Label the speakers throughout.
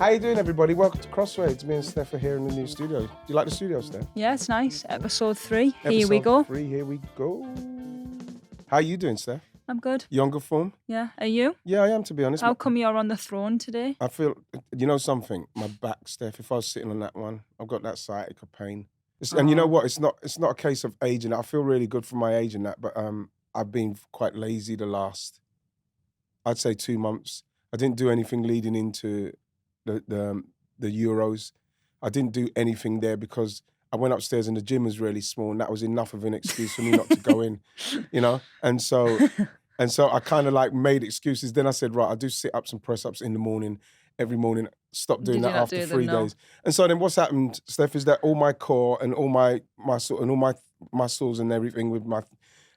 Speaker 1: How you doing, everybody? Welcome to Crossways. Me and Steph are here in the new studio. Do you like the studio, Steph?
Speaker 2: Yeah, it's nice. Episode 3. Here we go.
Speaker 1: Here we go. How are you doing, Steph?
Speaker 2: I'm good.
Speaker 1: You on good form?
Speaker 2: Yeah. Are you?
Speaker 1: Yeah, I am, to be honest.
Speaker 2: How come you're on the throne today?
Speaker 1: I feel, you know something? My back, Steph, if I was sitting on that one, I've got that sciatica pain. And you know what? It's not a case of age, and I feel really good for my age and that, but I've been quite lazy the last, I'd say 2 months. I didn't do anything leading into the Euros. I didn't do anything there because I went upstairs and the gym was really small, and that was enough of an excuse for me not to go in, you know? And so I kind of like made excuses. Then I said, right, I'll do sit-ups and press-ups in the morning, every morning. Stop doing that after 3 days. And so then what's happened, Steph, is that all my core and all my muscle and all my muscles and everything with my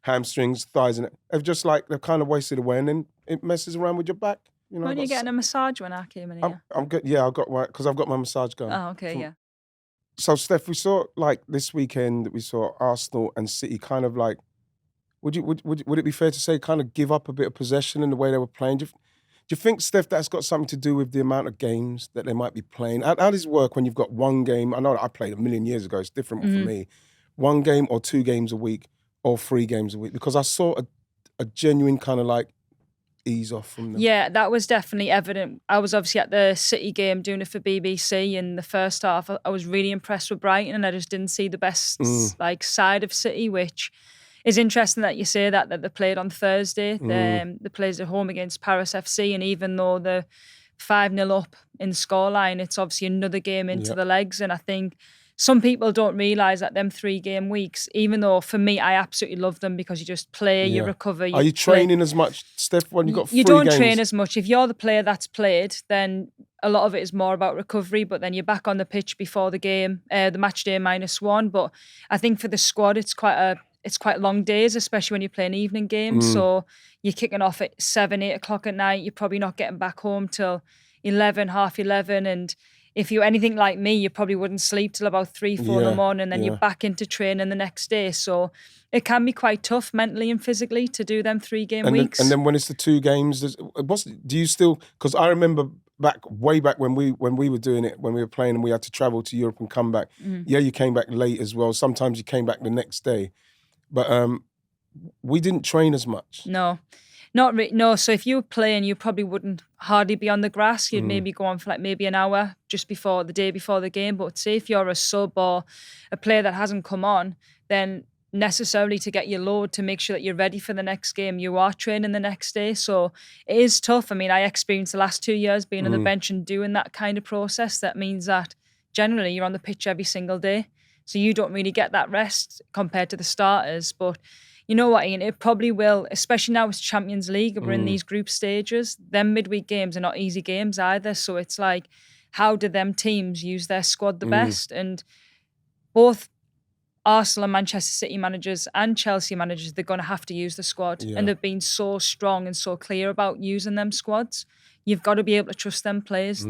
Speaker 1: hamstrings, thighs, and have just like, they've kind of wasted away, and then it messes around with your back. You know,
Speaker 2: Weren't you getting a massage when I came in here?
Speaker 1: I'm good. Yeah, because I've got my massage going.
Speaker 2: Oh, okay, yeah.
Speaker 1: So, Steph, we saw like this weekend, we saw Arsenal and City kind of like, would it be fair to say kind of give up a bit of possession in the way they were playing? Do you think, Steph, that's got something to do with the amount of games that they might be playing? How does it work when you've got one game? I know that I played a million years ago. It's different for me. 1 game or 2 games a week or 3 games a week? Because I saw a genuine kind of like ease off from them. Yeah,
Speaker 2: that was definitely evident. I was obviously at the City game doing it for BBC in the first half. I was really impressed with Brighton, and I just didn't see the best like side of City, which is interesting that you say that they played on Thursday. They played at home against Paris FC, and even though they're 5-0 up in scoreline, it's obviously another game into the legs. And I think some people don't realise that them 3-game weeks, even though for me, I absolutely love them because you just play, you recover.
Speaker 1: Are you training as much, Steph, when you've got 3 games?
Speaker 2: You don't train as much. If you're the player that's played, then a lot of it is more about recovery, but then you're back on the pitch before the game, the match day -1. But I think for the squad, it's quite long days, especially when you're playing evening games. So you're kicking off at 7, 8 o'clock at night. You're probably not getting back home till 11, half 11. And if you're anything like me, you probably wouldn't sleep till about 3, 4 in the morning, and then you're back into training the next day. So it can be quite tough mentally and physically to do them 3-game weeks.
Speaker 1: And then when it's the 2 games, do you still? Because I remember way back when we were doing it, when we were playing and we had to travel to Europe and come back. Yeah, you came back late as well. Sometimes you came back the next day, but we didn't train as much.
Speaker 2: No. No, so if you were playing, you probably wouldn't hardly be on the grass. You'd maybe go on for like maybe an hour just before the day before the game. But say if you're a sub or a player that hasn't come on, then necessarily to get your load to make sure that you're ready for the next game, you are training the next day. So it is tough. I mean, I experienced the last 2 years being on the bench and doing that kind of process. That means that generally you're on the pitch every single day. So you don't really get that rest compared to the starters. But you know what, Ian, it probably will, especially now it's Champions League and we're in these group stages. Them midweek games are not easy games either. So it's like, how do them teams use their squad the best? And both Arsenal and Manchester City managers and Chelsea managers, they're going to have to use the squad. Yeah. And they've been so strong and so clear about using them squads. You've got to be able to trust them players.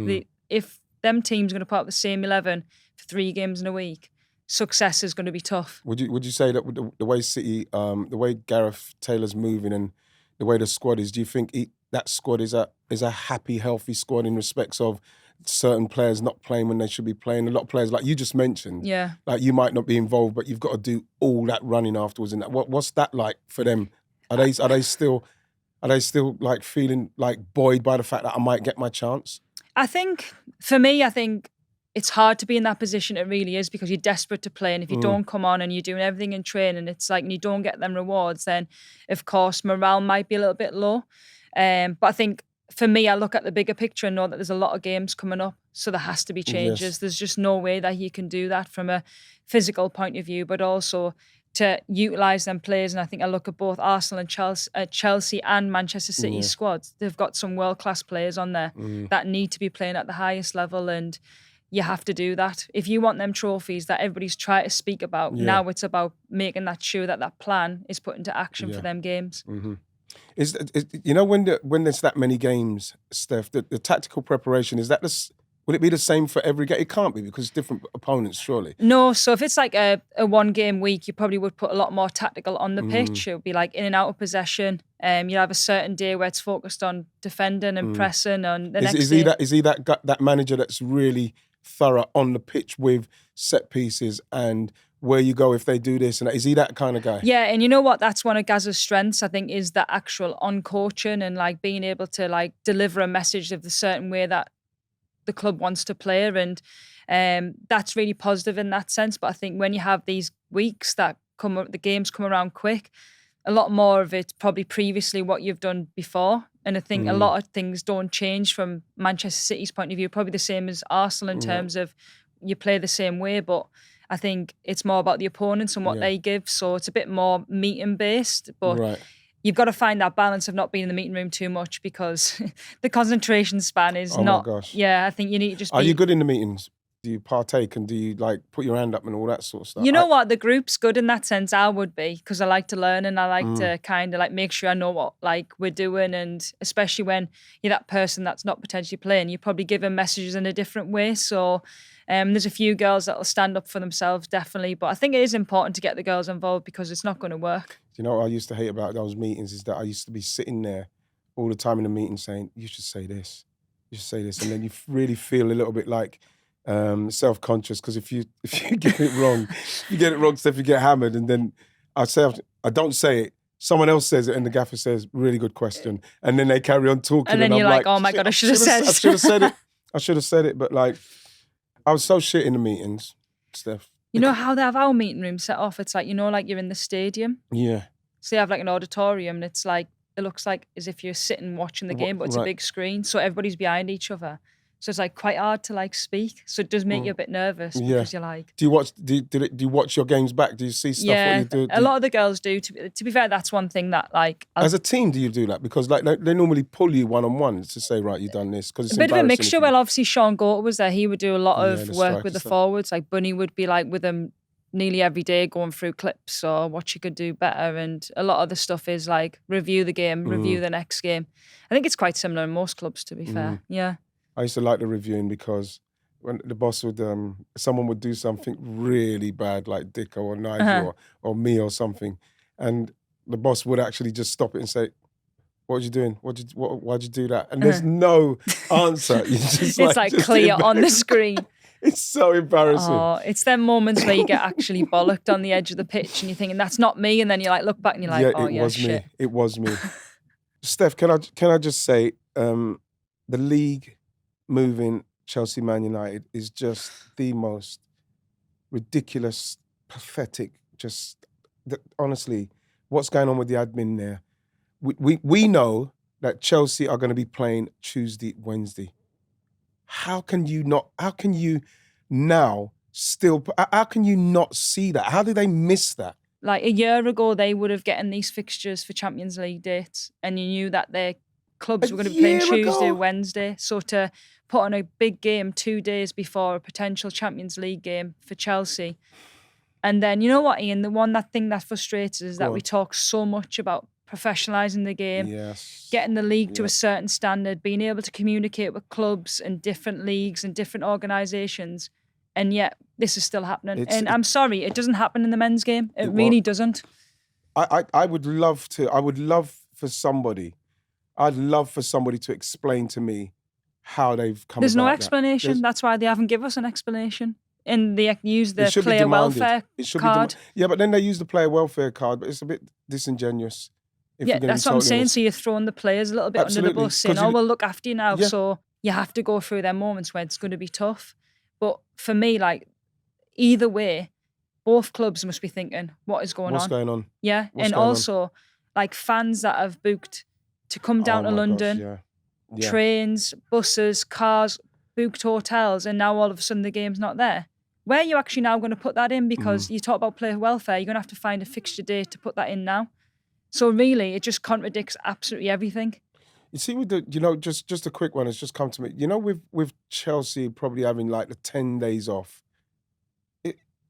Speaker 2: If them teams are going to put out the same 11 for 3 games in a week, success is going to be tough.
Speaker 1: Would you say that the way City, the way Gareth Taylor's moving and the way the squad is, do you think that squad is a happy, healthy squad in respects of certain players not playing when they should be playing? A lot of players, like you just mentioned, like you might not be involved, but you've got to do all that running afterwards. And that, what's that like for them? Are they still like feeling like buoyed by the fact that I might get my chance?
Speaker 2: I think it's hard to be in that position. It really is, because you're desperate to play. And if you don't come on and you're doing everything in training, it's like, and you don't get them rewards, then of course morale might be a little bit low. But I think for me, I look at the bigger picture and know that there's a lot of games coming up. So there has to be changes. Yes. There's just no way that you can do that from a physical point of view, but also to utilise them players. And I think I look at both Arsenal and Chelsea and Manchester City squads. They've got some world-class players on there that need to be playing at the highest level, and you have to do that. If you want them trophies that everybody's trying to speak about, now it's about making that sure that plan is put into action for them games.
Speaker 1: Is you know, when there's that many games, Steph, the tactical preparation, is that Will it be the same for every game? It can't be because it's different opponents, surely.
Speaker 2: No, so if it's like a 1-game week, you probably would put a lot more tactical on the pitch. It would be like in and out of possession. You have a certain day where it's focused on defending and pressing. On the next day,
Speaker 1: is he that manager that's really thorough on the pitch with set pieces and where you go if they do this and that? Is he that kind of guy?
Speaker 2: Yeah, and you know what? That's one of Gaz's strengths, I think, is the actual on-coaching and like being able to like deliver a message of the certain way that the club wants to play, and that's really positive in that sense. But I think when you have these weeks that the games come around quick, a lot more of it probably previously what you've done before. And I think a lot of things don't change from Manchester City's point of view, probably the same as Arsenal in terms of you play the same way, but I think it's more about the opponents and what they give. So it's a bit more meeting based, but you've got to find that balance of not being in the meeting room too much because the concentration span is not.
Speaker 1: My gosh.
Speaker 2: Yeah, I think you need to just.
Speaker 1: Are you good in the meetings? Do you partake and do you like put your hand up and all that sort of stuff?
Speaker 2: You know what? The group's good in that sense. I would be because I like to learn and I like to kind of like make sure I know what like we're doing, and especially when you're that person that's not potentially playing, you probably give them messages in a different way. So. There's a few girls that will stand up for themselves, definitely. But I think it is important to get the girls involved because it's not going to work.
Speaker 1: You know what I used to hate about those meetings is that I used to be sitting there all the time in the meeting saying, you should say this, you should say this. And then you really feel a little bit like self-conscious because if you get it wrong, Steph, you get hammered. And then I don't say it. Someone else says it and the gaffer says, really good question. And then they carry on talking.
Speaker 2: And then you're like, oh my God, I should have said it.
Speaker 1: I should have said it. I should have said it. But like, I was so shit in the meetings, Steph.
Speaker 2: You know how they have our meeting room set off? It's like, you know, like you're in the stadium.
Speaker 1: Yeah.
Speaker 2: So they have like an auditorium and it's like, it looks like as if you're sitting watching the game, but it's a big screen. So everybody's behind each other. So it's like quite hard to like speak. So it does make you a bit nervous because you're like.
Speaker 1: Do you watch your games back? Do you see stuff what you do?
Speaker 2: A lot of the girls do. To be fair, that's one thing that like.
Speaker 1: As a team, do you do that? Because like they normally pull you one-on-one to say, right, you've done this. Because it's
Speaker 2: a bit of a mixture. Well, obviously Sean Gorter was there. He would do a lot of work with the forwards. Like Bunny would be like with them nearly every day going through clips or what she could do better. And a lot of the stuff is like review the game, review the next game. I think it's quite similar in most clubs, to be fair. Yeah.
Speaker 1: I used to like the reviewing because when the boss would, someone would do something really bad, like Dicko or Nigel or me or something, and the boss would actually just stop it and say, "What are you doing? Why'd you do that?" And there's no answer.
Speaker 2: It's like clear on the screen.
Speaker 1: It's so embarrassing.
Speaker 2: Oh, it's them moments where you get actually bollocked on the edge of the pitch and you're thinking, that's not me. And then you like look back and you're like, shit.
Speaker 1: It was me. Steph, can I just say, the league moving Chelsea Man United is just the most ridiculous, pathetic, honestly, what's going on with the admin there? We know that Chelsea are going to be playing Tuesday, Wednesday. How can you not see that? How did they miss that?
Speaker 2: Like a year ago, they would have gotten these fixtures for Champions League dates and you knew that their clubs were going to be playing Tuesday, Wednesday. So to put on a big game 2 days before a potential Champions League game for Chelsea. And then, you know what, Ian, the thing that frustrates us is that we talk so much about professionalising the game, getting the league to a certain standard, being able to communicate with clubs and different leagues and different organisations, and yet this is still happening. I'm sorry, it doesn't happen in the men's game. It really doesn't.
Speaker 1: I'd love for somebody to explain to me how they've come
Speaker 2: There's
Speaker 1: about
Speaker 2: no explanation. That's why they haven't given us an explanation. And they use the player welfare card.
Speaker 1: Yeah, but then they use the player welfare card, but it's a bit disingenuous.
Speaker 2: Yeah, that's what I'm saying. So you're throwing the players a little bit under the bus, saying, we'll look after you now. Yeah. So you have to go through their moments where it's going to be tough. But for me, like, either way, both clubs must be thinking, what is going on?
Speaker 1: What's going on?
Speaker 2: Yeah. And also, like, fans that have booked to come down to London, trains, buses, cars, booked hotels, and now all of a sudden the game's not there. Where are you actually now going to put that in? Because you talk about player welfare, you're going to have to find a fixture date to put that in now. So really, it just contradicts absolutely everything.
Speaker 1: You see, with the, just a quick one has just come to me. You know, with Chelsea probably having like the 10 days off,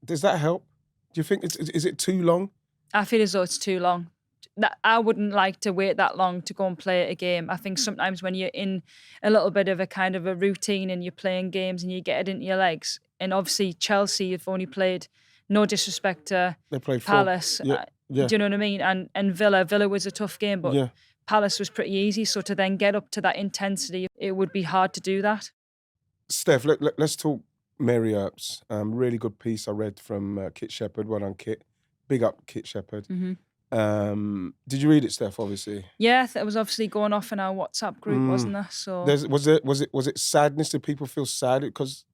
Speaker 1: does that help? Do you think is it too long?
Speaker 2: I feel as though it's too long. that I wouldn't like to wait that long to go and play a game. I think sometimes when you're in a little bit of a kind of a routine and you're playing games and you get it into your legs, and obviously Chelsea have only played, no disrespect to
Speaker 1: They play four.
Speaker 2: Palace,
Speaker 1: Yeah, yeah,
Speaker 2: do you know what I mean? And Villa was a tough game, but
Speaker 1: yeah.
Speaker 2: Palace was pretty easy. So to then get up to that intensity, it would be hard to do that.
Speaker 1: Steph, let's talk Mary Earps. Really good piece I read from Kit Shepherd. Well done, Kit. Big up, Kit Shepherd. Did you read it, Steph? Obviously.
Speaker 2: Yeah, it was obviously going off in our WhatsApp group, wasn't there? So
Speaker 1: Was it sadness? Did people feel sad because?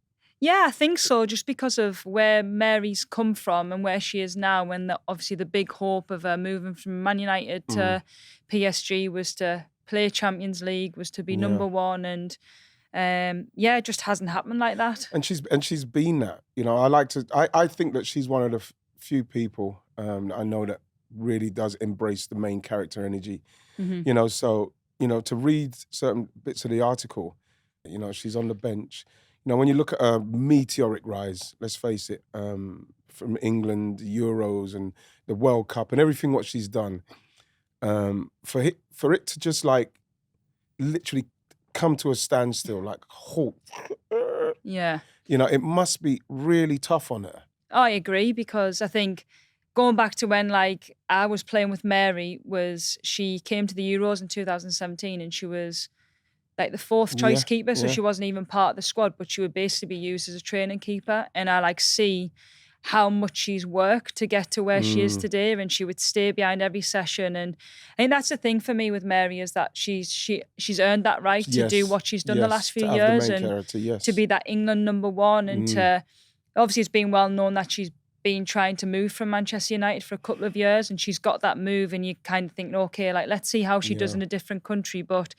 Speaker 2: yeah, I think so. Just because of where Mary's come from and where she is now, and obviously the big hope of her moving from Man United to PSG was to play Champions League, was to be number one, and it just hasn't happened like that.
Speaker 1: And she's been that. You know, I think that she's one of the few people I know that really does embrace the main character energy. You know, so to read certain bits of the article, she's on the bench. When you look at a meteoric rise, let's face it, from England, Euros and the World Cup and everything what she's done, for it to just like literally come to a standstill, like halt.
Speaker 2: Yeah.
Speaker 1: It must be really tough on her.
Speaker 2: I agree, because I think going back to when like I was playing with Mary, was she came to the Euros in 2017 and she was like the fourth choice keeper, so she wasn't even part of the squad, but she would basically be used as a training keeper. And I like see how much she's worked to get to where she is today, and she would stay behind every session. And I think that's the thing for me with Mary, is that she's earned that right to do what she's done the last few years, and to be that England number one, and to obviously it's been well known that she's been trying to move from Manchester United for a couple of years, and she's got that move, and you kind of think, okay, like let's see how she does in a different country. But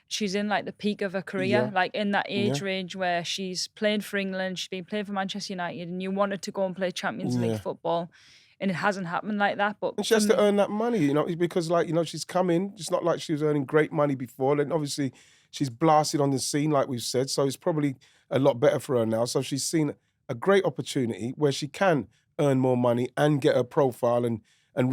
Speaker 2: she's in like the peak of her career, like in that age range where she's playing for England, she's been playing for Manchester United, and you wanted to go and play Champions League football, and it hasn't happened like that. But
Speaker 1: and she has to earn that money, because like, she's come in, it's not like she was earning great money before, then obviously she's blasted on the scene, like we've said, so it's probably a lot better for her now. So she's seen a great opportunity where she can earn more money and get her profile and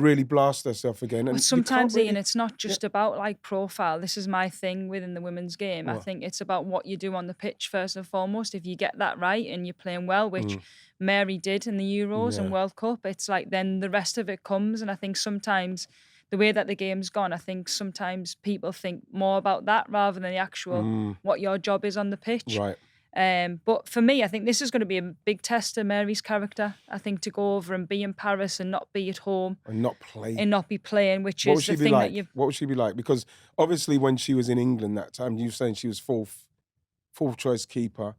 Speaker 1: really blast herself again. And
Speaker 2: sometimes, Ian, it's not just about like profile. This is my thing within the women's game. I think it's about what you do on the pitch first and foremost. If you get that right and you're playing well, which Mary did in the Euros and World Cup, it's like then the rest of it comes. And I think sometimes the way that the game's gone, I think sometimes people think more about that rather than the actual what your job is on the pitch.
Speaker 1: Right.
Speaker 2: But for me, I think this is going to be a big test of Mary's character. I think to go over and be in Paris and not be at home.
Speaker 1: And not play.
Speaker 2: And not be playing, which is the thing that you've...
Speaker 1: What would she be like? Because obviously when she was in England that time, you were saying she was fourth choice keeper.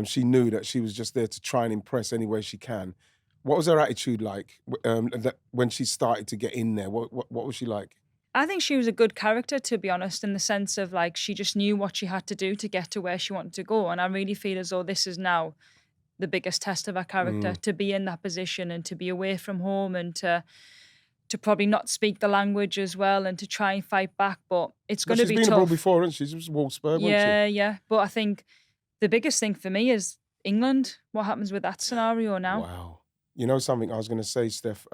Speaker 1: She knew that she was just there to try and impress any way she can. What was her attitude like when she started to get in there? What was she like?
Speaker 2: I think she was a good character, to be honest, in the sense of like she just knew what she had to do to get to where she wanted to go. And I really feel as though this is now the biggest test of her character, to be in that position and to be away from home and to probably not speak the language as well and to try and fight back. But it's going to be tough.
Speaker 1: She's been abroad before, hasn't she? She was Wolfsburg, wasn't she?
Speaker 2: Yeah. But I think the biggest thing for me is England. What happens with that scenario now?
Speaker 1: Wow. You know something I was going to say, Steph?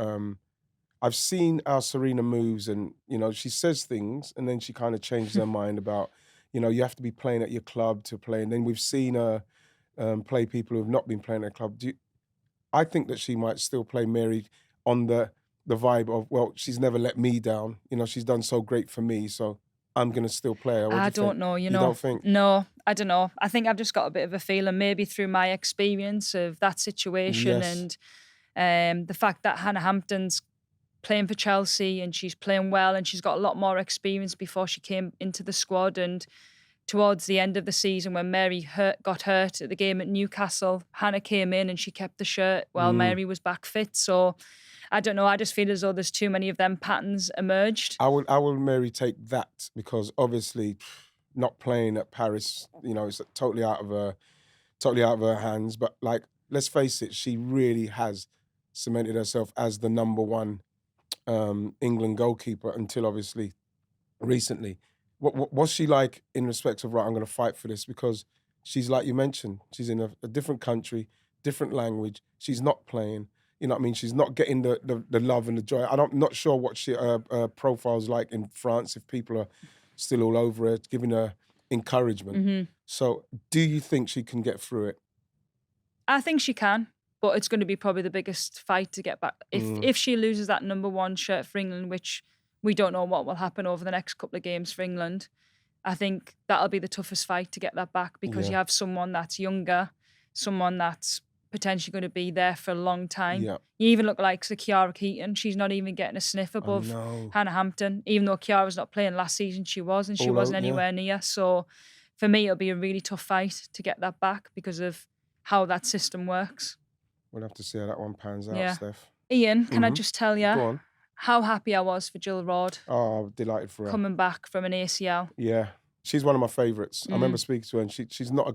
Speaker 1: I've seen our Serena moves and, she says things and then she kind of changes her mind about, you have to be playing at your club to play. And then we've seen her play people who have not been playing at a club. I think that she might still play Mary on the vibe of, well, she's never let me down. She's done so great for me, so I'm going to still play her.
Speaker 2: I don't know,
Speaker 1: You don't think?
Speaker 2: No, I don't know. I think I've just got a bit of a feeling, maybe through my experience of that situation and the fact that Hannah Hampton's playing for Chelsea and she's playing well and she's got a lot more experience before she came into the squad. And towards the end of the season when Mary got hurt at the game at Newcastle, Hannah came in and she kept the shirt while Mary was back fit. So I don't know, I just feel as though there's too many of them patterns emerged.
Speaker 1: I will Mary take that because obviously not playing at Paris, it's totally out of her hands. But like, let's face it, she really has cemented herself as the number one England goalkeeper until obviously recently. What was she like in respect of, right, I'm going to fight for this? Because she's like you mentioned, she's in a different country, different language. She's not playing. You know what I mean? She's not getting the love and the joy. I'm not sure what her profile's like in France, if people are still all over her, giving her encouragement. So do you think she can get through it?
Speaker 2: I think she can, but it's going to be probably the biggest fight to get back. If she loses that number 1 shirt for England, which we don't know what will happen over the next couple of games for England, I think that'll be the toughest fight to get that back, because you have someone that's younger, someone that's potentially going to be there for a long time.
Speaker 1: Yeah.
Speaker 2: You even look like Kiara Keaton. She's not even getting a sniff above Hannah Hampton, even though Kiara's not playing last season. She was, and she wasn't anywhere near. So for me, it'll be a really tough fight to get that back because of how that system works.
Speaker 1: We'll have to see how that one pans out, Steph.
Speaker 2: Ian, can I just tell you
Speaker 1: Go on.
Speaker 2: how happy I was for Jill Rodd?
Speaker 1: Oh, delighted for her.
Speaker 2: Coming back from an ACL.
Speaker 1: Yeah. She's one of my favourites. I remember speaking to her, and she's not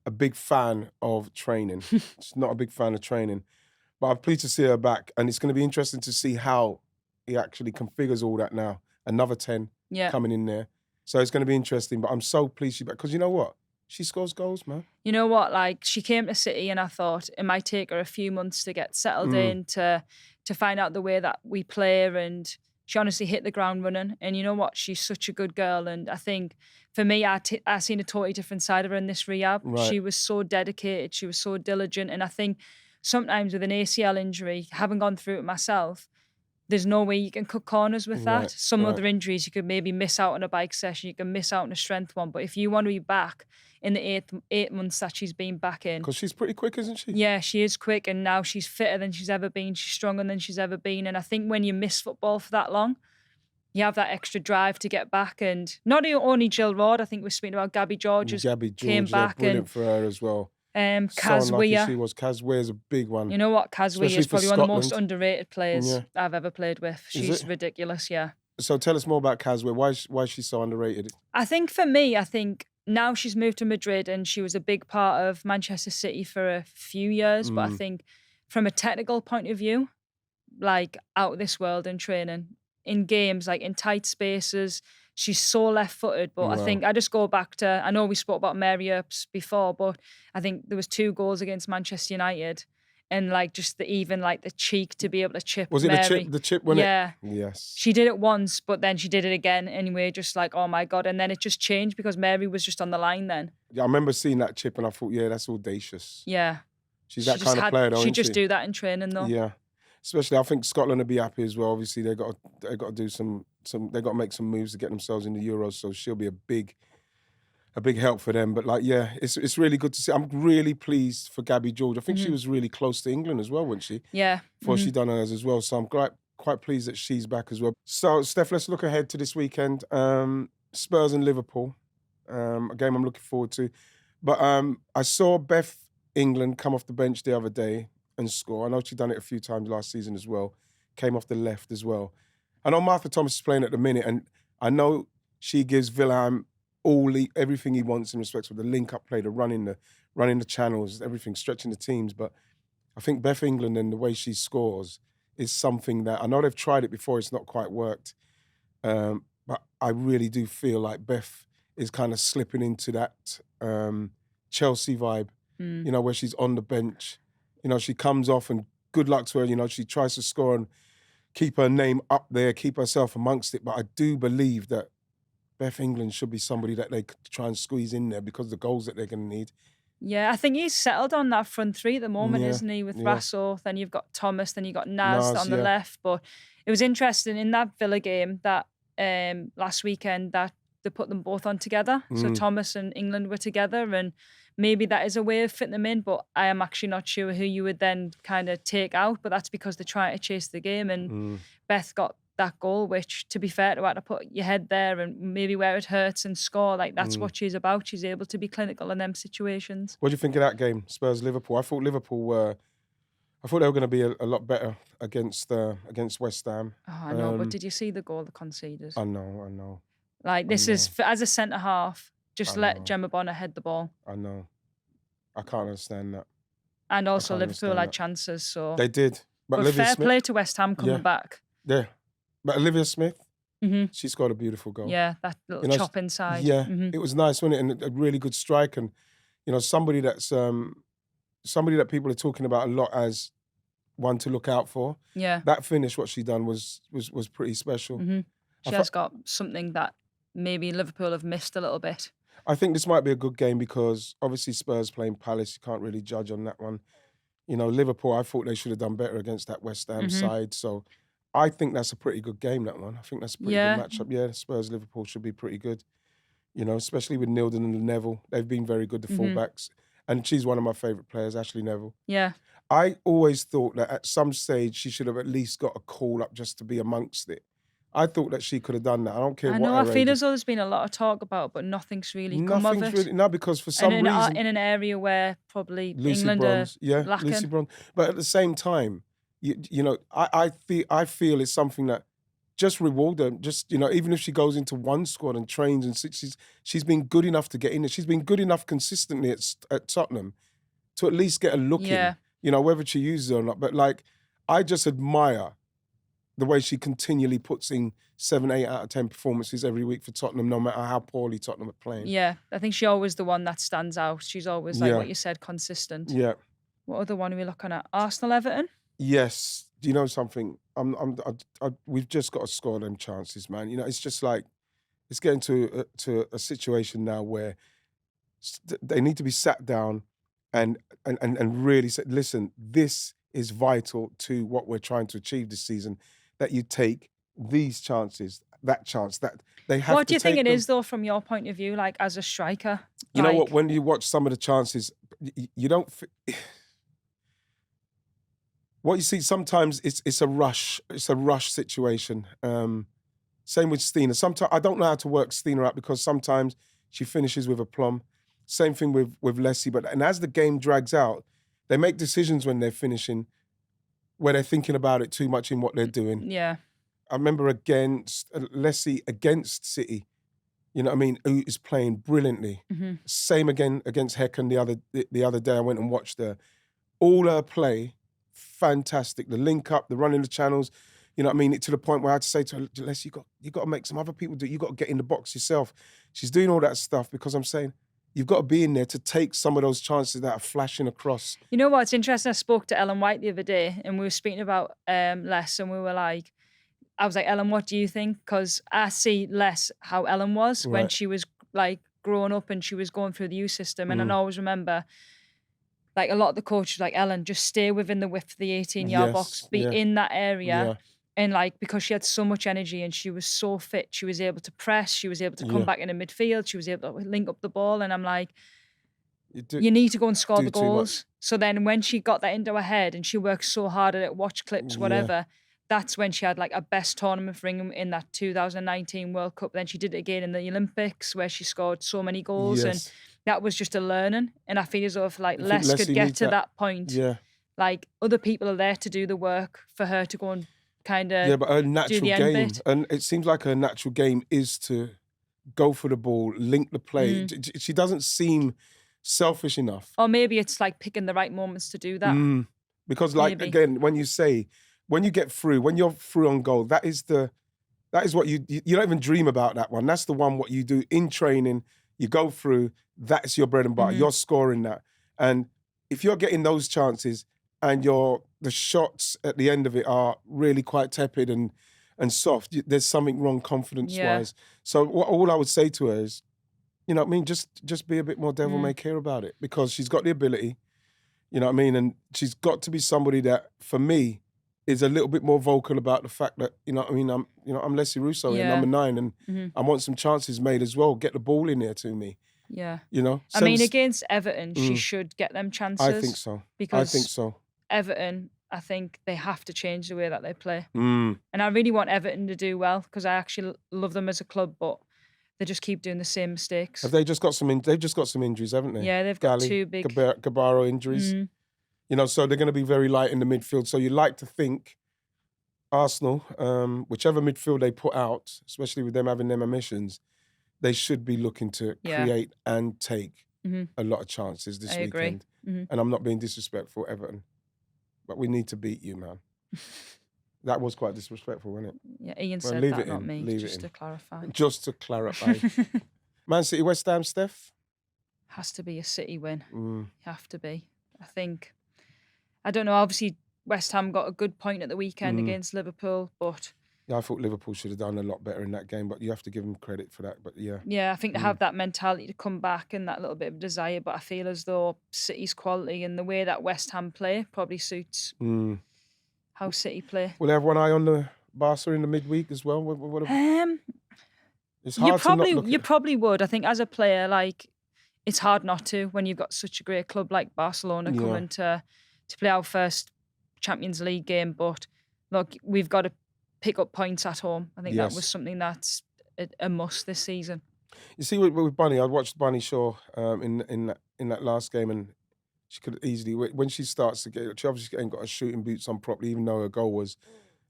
Speaker 1: a big fan of training. She's not a big fan of training. But I'm pleased to see her back, and it's going to be interesting to see how he actually configures all that now. Another 10 coming in there. So it's going to be interesting, but I'm so pleased she's back, because you know what? She scores goals, man.
Speaker 2: You know what? Like, she came to City and I thought it might take her a few months to get settled in, to find out the way that we play, and she honestly hit the ground running. And you know what? She's such a good girl. And I think for me, I seen a totally different side of her in this rehab.
Speaker 1: Right.
Speaker 2: She was so dedicated. She was so diligent. And I think sometimes with an ACL injury, having gone through it myself, there's no way you can cut corners with that. Some other injuries, you could maybe miss out on a bike session, you can miss out on a strength one. But if you want to be back in the eight months that she's been back in.
Speaker 1: Because she's pretty quick, isn't she?
Speaker 2: Yeah, she is quick, and now she's fitter than she's ever been. She's stronger than she's ever been. And I think when you miss football for that long, you have that extra drive to get back. And not only Jill Rodd, I think we're speaking about Gabby George came back.
Speaker 1: Brilliant for her as well.
Speaker 2: Kaz Weir.
Speaker 1: She was. Kaz Weir's a big one.
Speaker 2: You know what? Kaz Weir is probably one of the most underrated players
Speaker 1: Yeah.
Speaker 2: I've ever played with. She's ridiculous, yeah.
Speaker 1: So tell us more about Kaz Weir. Why is she so underrated?
Speaker 2: I think for me, now she's moved to Madrid, and she was a big part of Manchester City for a few years. But I think from a technical point of view, like, out of this world in training, in games, like in tight spaces, she's so left-footed. But I think I just go back to, I know we spoke about Mary Earps before, but I think there was 2 goals against Manchester United, and like just the cheek to be able to chip.
Speaker 1: Was it
Speaker 2: Mary.
Speaker 1: the chip when
Speaker 2: Yeah.
Speaker 1: Yes.
Speaker 2: She did it once, but then she did it again anyway, just like, oh my God. And then it just changed because Mary was just on the line then.
Speaker 1: Yeah, I remember seeing that chip and I thought, yeah, that's audacious.
Speaker 2: Yeah.
Speaker 1: She's that kind of player, though,
Speaker 2: She
Speaker 1: isn't
Speaker 2: just
Speaker 1: she?
Speaker 2: do that in training though.
Speaker 1: Yeah. Especially, I think Scotland will be happy as well. Obviously, they got to do some they got to make some moves to get themselves in the Euros. So she'll be a big help for them. But like, yeah, it's really good to see. I'm really pleased for Gabby George. I think she was really close to England as well, wasn't she?
Speaker 2: Yeah.
Speaker 1: Before she done hers as well. So I'm quite pleased that she's back as well. So Steph, let's look ahead to this weekend. Spurs and Liverpool. A game I'm looking forward to. But I saw Beth England come off the bench the other day and score. I know she'd done it a few times last season as well. Came off the left as well. I know Martha Thomas is playing at the minute, and I know she gives Wilhelm everything he wants in respect of the link-up play, the running the channels, everything, stretching the teams. But I think Beth England and the way she scores is something that, I know they've tried it before, it's not quite worked. But I really do feel like Beth is kind of slipping into that Chelsea vibe, you know, where she's on the bench. You know, she comes off and good luck to her. You know, she tries to score and keep her name up there, keep herself amongst it. But I do believe that Beth England should be somebody that they could try and squeeze in there because of the goals that they're going to need.
Speaker 2: Yeah, I think he's settled on that front 3 at the moment, isn't he? With Rasso, then you've got Thomas, then you've got Naz on the left. But it was interesting in that Villa game that last weekend that they put them both on together. So Thomas and England were together, and maybe that is a way of fitting them in, but I am actually not sure who you would then kind of take out. But that's because they're trying to chase the game, and Beth got that goal, which, to be fair to her, to put your head there and maybe where it hurts and score, like that's what she's about. She's able to be clinical in them situations.
Speaker 1: What do you think of that game, Spurs-Liverpool? I thought they were going to be a lot better against West Ham.
Speaker 2: Oh, I know, but did you see the goal they conceded?
Speaker 1: I know.
Speaker 2: Like, this is, as a centre-half, just let Gemma Bonner head the ball.
Speaker 1: I know. I can't understand that.
Speaker 2: And also Liverpool had chances, so...
Speaker 1: They did.
Speaker 2: But fair play to West Ham coming back.
Speaker 1: Yeah. But Olivia Smith, she scored a beautiful goal.
Speaker 2: Yeah, that little chop inside.
Speaker 1: Yeah, it was nice, wasn't it? And a really good strike. And, you know, somebody that people are talking about a lot as one to look out for.
Speaker 2: Yeah.
Speaker 1: That finish, what she done was pretty special.
Speaker 2: She has got something that maybe Liverpool have missed a little bit.
Speaker 1: I think this might be a good game because obviously Spurs playing Palace, you can't really judge on that one. You know, Liverpool, I thought they should have done better against that West Ham side. So I think that's a pretty good game, that one. I think that's a pretty good matchup. Yeah, Spurs-Liverpool should be pretty good. You know, especially with Nilden and Neville. They've been very good, the fullbacks. And she's one of my favourite players, Ashley Neville.
Speaker 2: Yeah.
Speaker 1: I always thought that at some stage she should have at least got a call up just to be amongst it. I thought that she could have done that. I don't care what.
Speaker 2: I feel as though there's been a lot of talk about it, but nothing's really come of it.
Speaker 1: Really, no, because for some reason
Speaker 2: in an area where probably
Speaker 1: Lucy
Speaker 2: England
Speaker 1: Bronze,
Speaker 2: are lacking.
Speaker 1: Lucy Bronze. But at the same time, you know, I feel it's something that just reward them. Just, you know, even if she goes into one squad and trains and she's been good enough to get in there. She's been good enough consistently at Tottenham to at least get a look in. You know, whether she uses it or not. But like, I just admire the way she continually puts in 7, 8 out of 10 performances every week for Tottenham, no matter how poorly Tottenham are playing.
Speaker 2: Yeah, I think she's always the one that stands out. She's always, like what you said, consistent.
Speaker 1: Yeah.
Speaker 2: What other one are we looking at? Arsenal-Everton?
Speaker 1: Yes. Do you know something? We've just got to score them chances, man. You know, it's just like, it's getting to a situation now where they need to be sat down and really say, listen, this is vital to what we're trying to achieve this season, that you take these chances, that chance, that they have to take.
Speaker 2: What do you think it is, though, from your point of view, like as a striker?
Speaker 1: You know what, when you watch some of the chances, you don't... What you see sometimes, it's a rush situation. Same with Stina. Sometimes I don't know how to work Stina out because sometimes she finishes with aplomb. Same thing with Leslie. And as the game drags out, they make decisions when they're finishing where they're thinking about it too much in what they're doing.
Speaker 2: Yeah.
Speaker 1: I remember against Leslie against City, you know what I mean, who is playing brilliantly. Same again against Hecken the other day. I went and watched her. All her play, fantastic. The link up, the running the channels, you know what I mean? To the point where I had to say to her, Leslie, you got to make some other people do it. You got to get in the box yourself. She's doing all that stuff because I'm saying, you've got to be in there to take some of those chances that are flashing across. You
Speaker 2: know what's interesting? I spoke to Ellen White the other day and we were speaking about Les and we were like, I was like, Ellen, what do you think? Because I see Les how Ellen was when she was like growing up and she was going through the youth system. And I always remember like a lot of the coaches like, Ellen, just stay within the width of the 18-yard box, be in that area. And like, because she had so much energy and she was so fit, she was able to press, she was able to come back into midfield, she was able to link up the ball. And I'm like, you need to go and score the goals. So then when she got that into her head and she worked so hard at it, watch clips, whatever, that's when she had like a best tournament for England in that 2019 World Cup. Then she did it again in the Olympics where she scored so many goals. And that was just a learning. And I feel as though if like Les could get to that point, like other people are there to do the work for her to go and kind of
Speaker 1: but her natural game, and it seems like her natural game is to go for the ball, link the play. She doesn't seem selfish enough.
Speaker 2: Or maybe it's like picking the right moments to do that.
Speaker 1: Because like, again, when you get through, when you're through on goal, that is what you don't even dream about that one. That's the one what you do in training. You go through, that's your bread and butter. You're scoring that. And if you're getting those chances and the shots at the end of it are really quite tepid and soft, there's something wrong confidence-wise. So all I would say to her is, you know what I mean, just be a bit more devil may care about it, because she's got the ability, you know what I mean, and she's got to be somebody that, for me, is a little bit more vocal about the fact that, you know what I mean, I'm Leslie Russo here, number 9, and I want some chances made as well. Get the ball in there to me. Yeah. You know?
Speaker 2: I mean, against Everton, she should get them chances.
Speaker 1: I think so.
Speaker 2: Because
Speaker 1: I think so.
Speaker 2: Everton, I think they have to change the way that they play. And I really want Everton to do well because I actually love them as a club, but they just keep doing the same mistakes.
Speaker 1: Have they just got some? They've just got some injuries, haven't they?
Speaker 2: Yeah, they've got 2 big
Speaker 1: Gabaro injuries. You know, so they're going to be very light in the midfield. So you like to think Arsenal, whichever midfield they put out, especially with them having them emissions, they should be looking to create and take a lot of chances this weekend. And I'm not being disrespectful, Everton, but we need to beat you, man. That was quite disrespectful, wasn't it?
Speaker 2: Yeah, Ian said that, not me, just to clarify.
Speaker 1: Just to clarify. Man City, West Ham, Steph?
Speaker 2: Has to be a City win. You have to be. I think, I don't know, obviously West Ham got a good point at the weekend against Liverpool, but
Speaker 1: Yeah, I thought Liverpool should have done a lot better in that game, but you have to give them credit for that. But yeah.
Speaker 2: yeah, I think they have that mentality to come back and that little bit of desire. But I feel as though City's quality and the way that West Ham play probably suits how City play.
Speaker 1: Will they have one eye on the Barca in the midweek as well? It's hard to not look
Speaker 2: You
Speaker 1: at.
Speaker 2: probably would. I think as a player, like, it's hard not to when you've got such a great club like Barcelona coming to play our first Champions League game. But look, we've got to pick up points at home. I think that was something that's a must this season.
Speaker 1: You see, with Bunny, I watched Bunny Shaw in that last game, and she could easily, when she starts to get, she obviously ain't got her shooting boots on properly, even though her goal was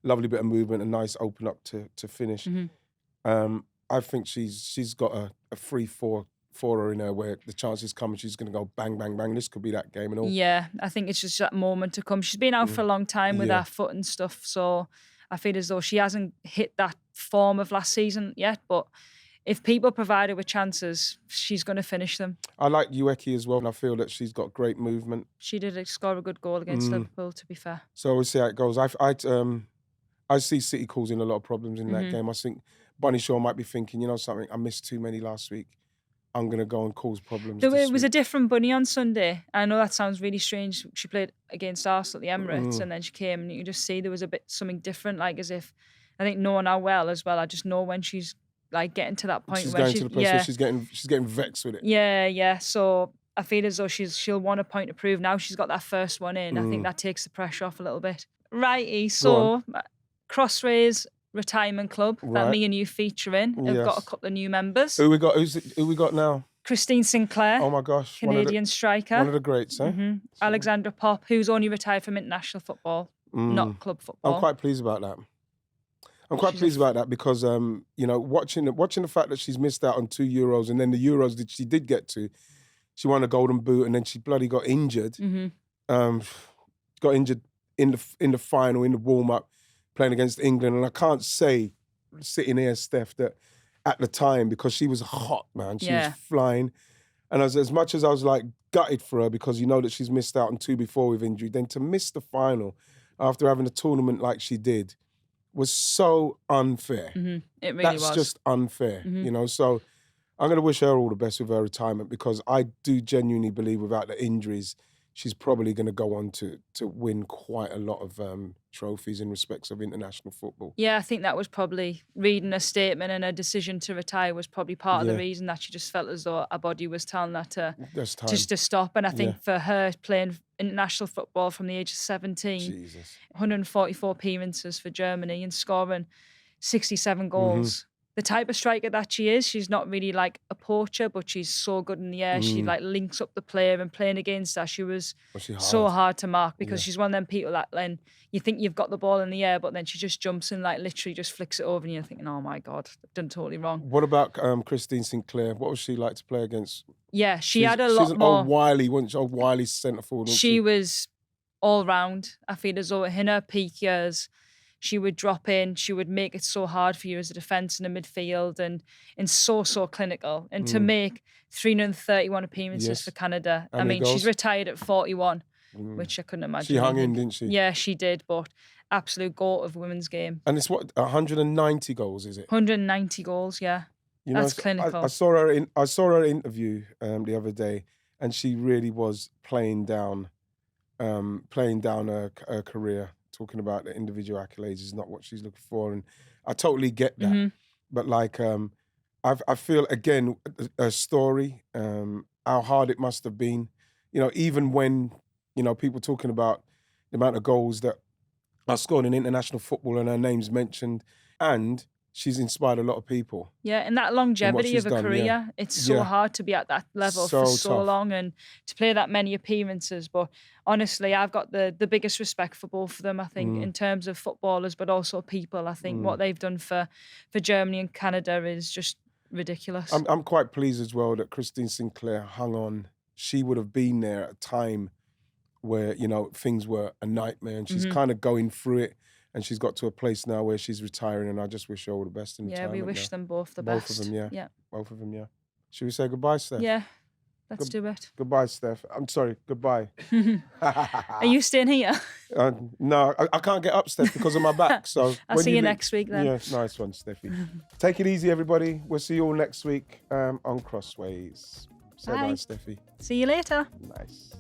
Speaker 1: a lovely bit of movement, a nice open up to finish. I think she's got a 3-4-4 in her where the chances come and she's going to go bang, bang, bang. This could be that game and all.
Speaker 2: Yeah, I think it's just that moment to come. She's been out for a long time with her foot and stuff, so I feel as though she hasn't hit that form of last season yet, but if people provide her with chances, she's going to finish them.
Speaker 1: I like Ueki as well, and I feel that she's got great movement.
Speaker 2: She did score a good goal against Liverpool, to be fair.
Speaker 1: So we'll see how it goes. I see City causing a lot of problems in that game. I think Bunny Shaw might be thinking, you know something, I missed too many last week. I'm going to go and cause problems.
Speaker 2: It was a different Bunny on Sunday. I know that sounds really strange. She played against Arsenal at the Emirates and then she came and you could just see there was a bit something different, like as if, I think knowing her well as well, I just know when she's like getting to that point where
Speaker 1: to the place where she's getting vexed with it.
Speaker 2: Yeah. So I feel as though she'll want a point to prove. Now she's got that first one in. I think that takes the pressure off a little bit. Righty, so Crossways Retirement Club that me and you feature in have got a couple of new members.
Speaker 1: Who we got now?
Speaker 2: Christine Sinclair.
Speaker 1: Oh my gosh.
Speaker 2: Canadian striker.
Speaker 1: One of the greats, eh?
Speaker 2: Alexandra Popp, who's only retired from international football, not club football.
Speaker 1: I'm quite pleased about that. Because watching the fact that she's missed out on 2 Euros and then the Euros that she did get to, she won a Golden Boot and then she bloody got injured. Got injured in the final, in the warm up, playing against England. And I can't say, sitting here, Steph, that at the time, because she was hot, man, she was flying. And as much as I was like gutted for her because you know that she's missed out on 2 before with injury, then to miss the final after having a tournament like she did was so unfair.
Speaker 2: It really was.
Speaker 1: That's just unfair, you know. So I'm going to wish her all the best with her retirement because I do genuinely believe without the injuries, she's probably going to go on to win quite a lot of trophies in respects of international football.
Speaker 2: Yeah, I think that was probably reading a statement and her decision to retire was probably part of the reason that she just felt as though her body was telling her to stop. And I think for her playing international football from the age of 17, 144 appearances for Germany and scoring 67 goals. The type of striker that she is, she's not really like a poacher, but she's so good in the air. She like links up the player and playing against her, she was so hard to mark because she's one of them people that then you think you've got the ball in the air, but then she just jumps and like literally just flicks it over and you're thinking, oh my God, I've done totally wrong.
Speaker 1: What about Christine Sinclair? What was she like to play against?
Speaker 2: Yeah, she had a lot more.
Speaker 1: She's an old wily centre forward.
Speaker 2: She was all round. I feel as though in her peak years, she would drop in, she would make it so hard for you as a defence and a midfield and so clinical. And to make 331 appearances for Canada, I mean, she's retired at 41, which I couldn't imagine.
Speaker 1: She hung in, didn't she?
Speaker 2: Yeah, she did, but absolute goat of women's game.
Speaker 1: And it's 190 goals, is it?
Speaker 2: 190 goals, yeah. That's clinical.
Speaker 1: I saw her interview the other day and she really was playing down her career. Talking about the individual accolades is not what she's looking for, and I totally get that. But like, I feel again a story, how hard it must have been. You know, even when people talking about the amount of goals that are scored in international football and her name's mentioned, and she's inspired a lot of people.
Speaker 2: Yeah, and that longevity of a career, it's so hard to be at that level for so long and to play that many appearances. But honestly, I've got the biggest respect for both of them, I think, in terms of footballers, but also people. I think what they've done for Germany and Canada is just ridiculous.
Speaker 1: I'm quite pleased as well that Christine Sinclair hung on. She would have been there at a time where, things were a nightmare and she's kind of going through it. And she's got to a place now where she's retiring, and I just wish her all the best in retirement.
Speaker 2: Yeah, we wish them both the best.
Speaker 1: Both of them, yeah. Both of them, yeah. Should we say goodbye, Steph?
Speaker 2: Yeah. Let's do it.
Speaker 1: Goodbye, Steph. I'm sorry. Goodbye.
Speaker 2: Are you staying here?
Speaker 1: No, I can't get up, Steph, because of my back. So
Speaker 2: I'll see you next week then.
Speaker 1: Yeah, nice one, Steffi. Take it easy, everybody. We'll see you all next week on Crossways. Say bye, Steffi.
Speaker 2: See you later.
Speaker 1: Nice.